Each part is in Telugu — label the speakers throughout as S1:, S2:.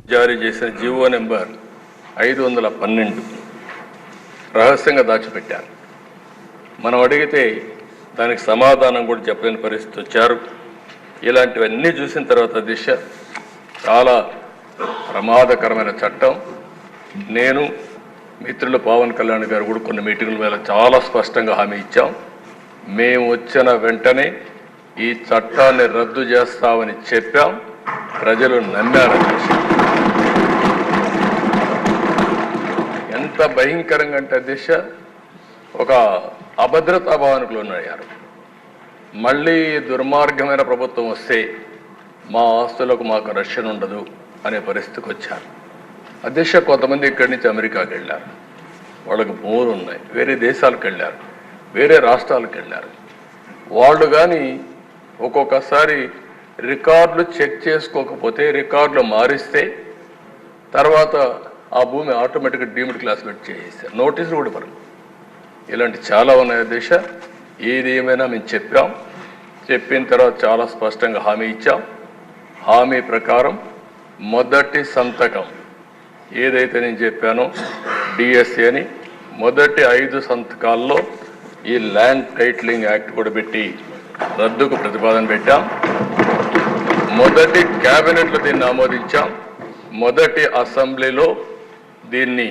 S1: జారీ చేసిన జీవో నెంబర్ 512 రహస్యంగా దాచిపెట్టారు. మనం అడిగితే దానికి సమాధానం కూడా చెప్పలేని పరిస్థితి వచ్చారు. ఇలాంటివన్నీ చూసిన తర్వాత దిశ చాలా ప్రమాదకరమైన చట్టం. నేను మిత్రులు పవన్ కళ్యాణ్ గారు కూడా కొన్ని మీటింగుల మీద చాలా స్పష్టంగా హామీ ఇచ్చాం. మేము వచ్చిన వెంటనే ఈ చట్టాన్ని రద్దు చేస్తామని చెప్పాం. ప్రజలు నమ్మారు. ఎంత భయంకరంగా అంటే దిశ ఒక అభద్రతా భావనకు లోనయ్యారు. మళ్ళీ దుర్మార్గమైన ప్రభుత్వం వస్తే మా ఆస్తులకు మాకు రక్షణ ఉండదు అనే పరిస్థితికి వచ్చారు. అధ్యక్ష కొంతమంది ఇక్కడి నుంచి అమెరికాకి వెళ్ళారు, వాళ్ళకి భూములు ఉన్నాయి, వేరే దేశాలకు వెళ్ళారు, వేరే రాష్ట్రాలకు వెళ్ళారు. వాళ్ళు కానీ ఒక్కొక్కసారి రికార్డులు చెక్ చేసుకోకపోతే రికార్డులు మారిస్తే తర్వాత ఆ భూమి ఆటోమేటిక్గా డీమ్డ్ క్లాసిఫైడ్ చేసేస్తారు, నోటీసులు కూడా ఇవ్వరు. ఇలాంటి చాలా ఉన్నాయి అధ్యక్ష. ఏది ఏమైనా మేము చెప్పాం, చెప్పిన తర్వాత చాలా స్పష్టంగా హామీ ఇచ్చాం. హామీ ప్రకారం మొదటి సంతకం ఏదైతే నేను చెప్పానో డిఎస్సి అని మొదటి 5 సంతకాల్లో ఈ ల్యాండ్ టైటిలింగ్ యాక్ట్ కూడా పెట్టి రద్దుకు ప్రతిపాదన పెట్టాం. మొదటి క్యాబినెట్లో దీన్ని ఆమోదించాం. మొదటి అసెంబ్లీలో దీన్ని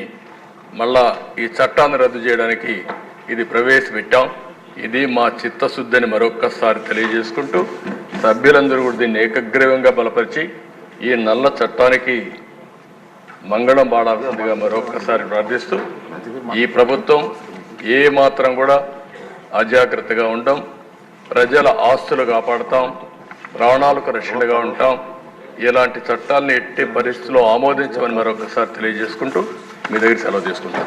S1: మళ్ళా ఈ చట్టాన్ని రద్దు చేయడానికి ఇది ప్రవేశపెట్టాం. ఇది మా చిత్తశుద్ధిని మరొక్కసారి తెలియజేసుకుంటూ సభ్యులందరూ కూడా దీన్ని ఏకగ్రీవంగా బలపరిచి ఈ నల్ల చట్టానికి మంగళం పాడాల్సిందిగా మరొక్కసారి ప్రార్థిస్తూ ఈ ప్రభుత్వం ఏ మాత్రం కూడా అజాగ్రత్తగా ఉంటాం, ప్రజల ఆస్తులు కాపాడుతాం, ప్రాణాలకు రక్షణగా ఉంటాం. ఇలాంటి చట్టాలను ఎట్టి పరిస్థితుల్లో ఆమోదించమని మరొకసారి తెలియజేసుకుంటూ మీ దగ్గర సెలవు తీసుకుంటాం.